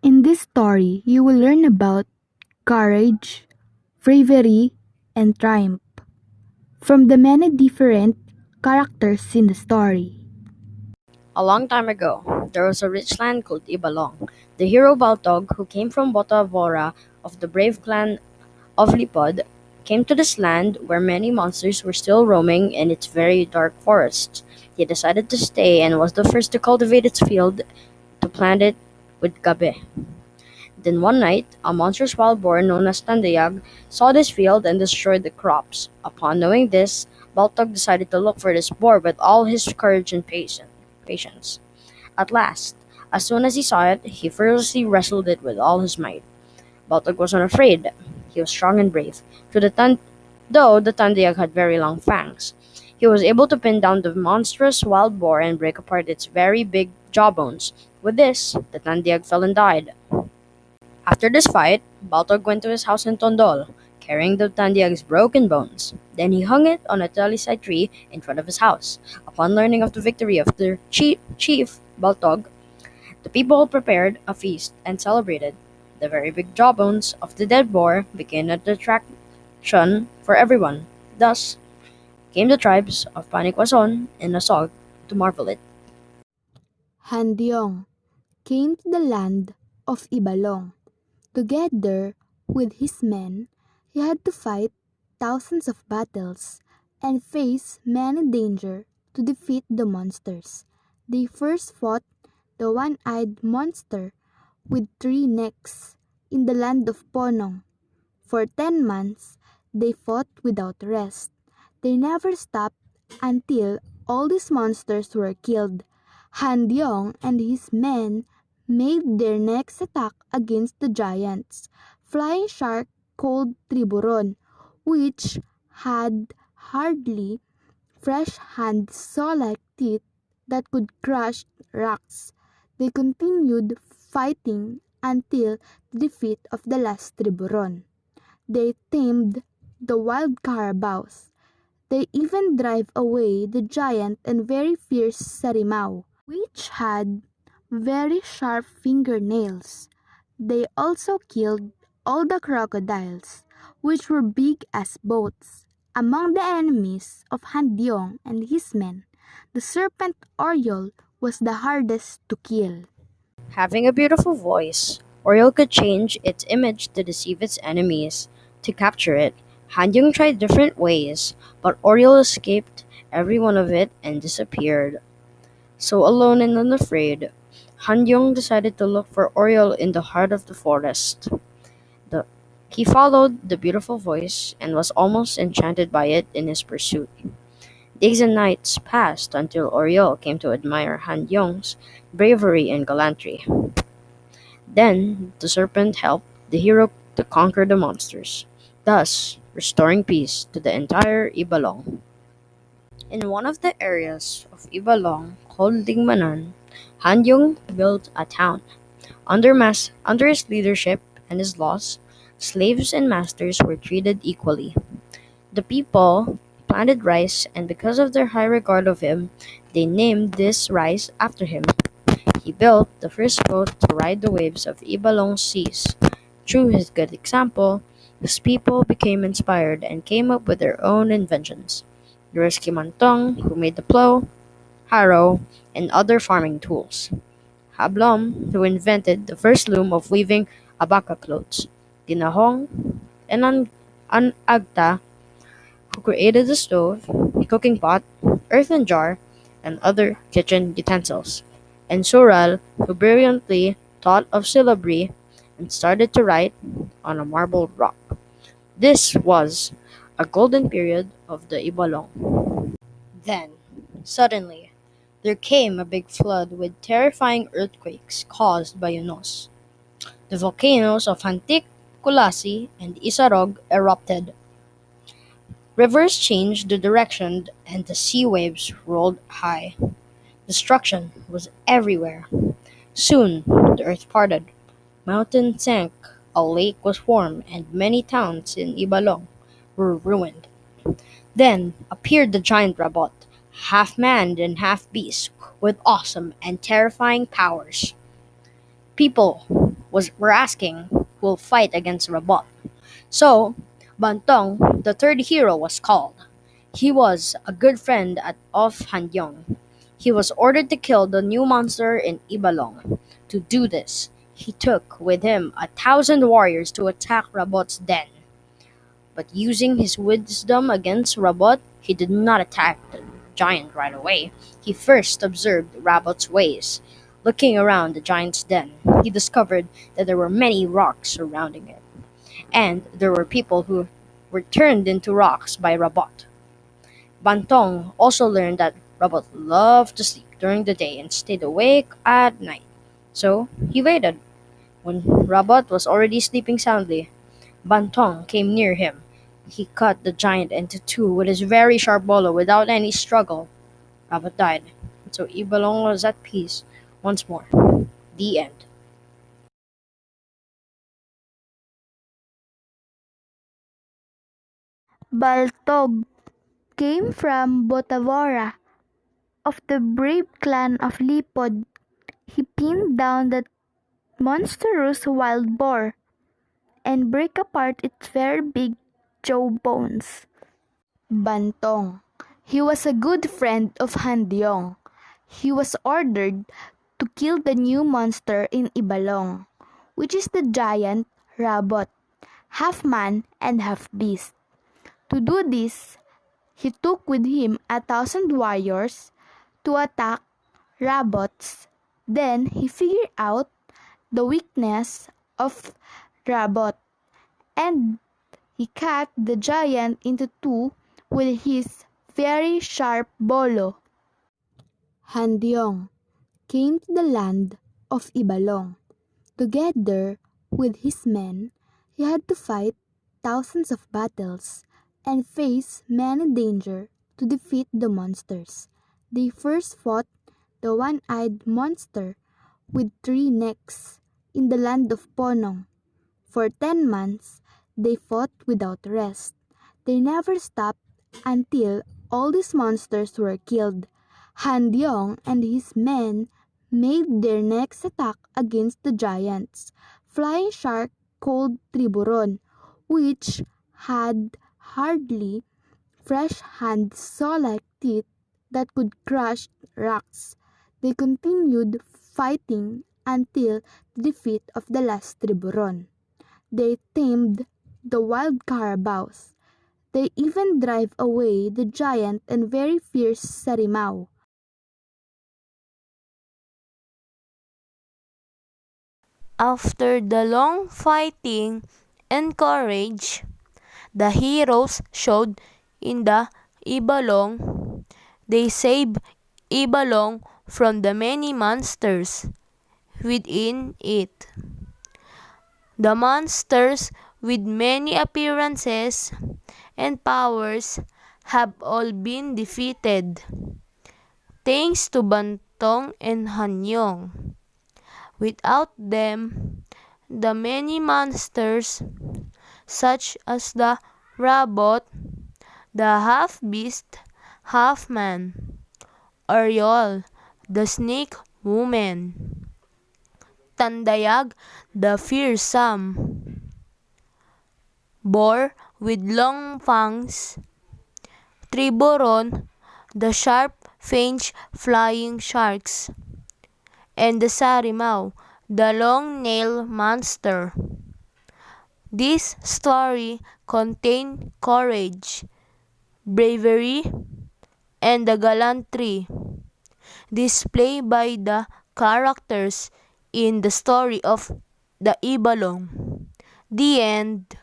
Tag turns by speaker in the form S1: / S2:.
S1: In this story, you will learn about courage, bravery, and triumph from the many different characters in the story.
S2: A long time ago, there was a rich land called Ibalong. The hero Baltog, who came from Botavora of the brave clan of Lipod, came to this land where many monsters were still roaming in its very dark forests. He decided to stay and was the first to cultivate its field to plant it with gabe. Then one night, a monstrous wild boar known as Tandayag saw this field and destroyed the crops. Upon knowing this, Baltog decided to look for this boar with all his courage and patience. At last, as soon as he saw it, he fearlessly wrestled it with all his might. Baltog was not afraid. He was strong and brave. Though the Tandayag had very long fangs, he was able to pin down the monstrous wild boar and break apart its very big jawbones. With this, the Tandayag fell and died. After this fight, Baltog went to his house in Tondol, carrying the Tandiag's broken bones. Then he hung it on a talisay tree in front of his house. Upon learning of the victory of their chief, Baltog, the people prepared a feast and celebrated. The very big jawbones of the dead boar became an attraction for everyone. Thus came the tribes of Panikwason and Nasog to marvel it.
S1: Handyong came to the land of Ibalong. Together with his men, he had to fight thousands of battles and face many dangers to defeat the monsters. They first fought the one-eyed monster with three necks in the land of Ponong. For 10 months, they fought without rest. They never stopped until all these monsters were killed. Han Diong and his men made their next attack against the giants, flying shark called Triburon, which had hardly fresh hands saw-like teeth that could crush rocks. They continued fighting until the defeat of the last Triburon. They tamed the wild carabaos. They even drive away the giant and very fierce Sarimao, which had very sharp fingernails. They also killed all the crocodiles, which were big as boats. Among the enemies of Handiong and his men, the serpent Oriole was the hardest to kill.
S2: Having a beautiful voice, Oriole could change its image to deceive its enemies. To capture it, Hanjung tried different ways, but Oriole escaped every one of it and disappeared. So alone and unafraid, Hanjung decided to look for Oriole in the heart of the forest. The, he followed the beautiful voice and was almost enchanted by it in his pursuit. Days and nights passed until Oriole came to admire Hanjung's bravery and gallantry. Then the serpent helped the hero to conquer the monsters, thus restoring peace to the entire Ibalong. In one of the areas of Ibalong called Dingmanan, Hanjung built a town. Under his leadership and his laws, slaves and masters were treated equally. The people planted rice, and because of their high regard of him, they named this rice after him. He built the first boat to ride the waves of Ibalong seas. Through his good example, his people became inspired and came up with their own inventions. There was Kimantong, who made the plow, harrow, and other farming tools. Hablom, who invented the first loom of weaving abaca clothes. Tinahong and Anagta, who created the stove, cooking pot, earthen jar, and other kitchen utensils. And Sural, who brilliantly thought of syllabary and started to write on a marble rock. This was a golden period of the Ibalong. Then, suddenly, there came a big flood with terrifying earthquakes caused by Yunus. The volcanoes of Hantik, Kulasi, and Isarog erupted. Rivers changed the direction and the sea waves rolled high. Destruction was everywhere. Soon the earth parted, mountains sank, a lake was formed, and many towns in Ibalong were ruined. Then appeared the giant Rabot, half man and half beast, with awesome and terrifying powers. People were asking who will fight against Rabot. So, Bantong, the third hero, was called. He was a good friend of Handyong. He was ordered to kill the new monster in Ibalong. To do this, he took with him 1,000 warriors to attack Rabot's den. But using his wisdom against Rabot, he did not attack the giant right away. He first observed Rabot's ways. Looking around the giant's den, he discovered that there were many rocks surrounding it, and there were people who were turned into rocks by Rabot. Bantong also learned that Rabot loved to sleep during the day and stayed awake at night. So he waited. When Rabot was already sleeping soundly, Bantong came near him. He cut the giant into two with his very sharp bolo without any struggle. Rabot died. So Ibalong was at peace once more. The end.
S1: Baltog came from Botavora of the brave clan of Lipod. He pinned down the monstrous wild boar and break apart its very big jaw bones. Bantong. He was a good friend of Handyong. He was ordered to kill the new monster in Ibalong, which is the giant Rabot, half man and half beast. To do this, he took with him 1,000 warriors to attack Rabots. Then he figured out the weakness of Rabot, and he cut the giant into two with his very sharp bolo. Handyong came to the land of Ibalong. Together with his men, he had to fight thousands of battles and face many dangers to defeat the monsters. They first fought the one-eyed monster with three necks in the land of Ponong. For 10 months, they fought without rest. They never stopped until all these monsters were killed. Handyong and his men made their next attack against the giants, flying shark called Triburon, which had hardly fresh hands saw-like teeth that could crush rocks. They continued fighting until the defeat of the last Triburon. They tamed the wild carabaos. They even drive away the giant and very fierce Sarimao.
S3: After the long fighting and courage the heroes showed in the Ibalong, they saved Ibalong from the many monsters within it. The monsters with many appearances and powers have all been defeated, thanks to Bantong and Hanyong. Without them, the many monsters, such as the robot, the half-beast, half-man, Ariel, the snake woman, Tandayag, the fearsome, boar with long fangs, Triboron, the sharp-fanged flying sharks, and the Sarimau, the long-nailed monster. This story contains courage, bravery, and the gallantry displayed by the characters in the story of the Ibalong. The end.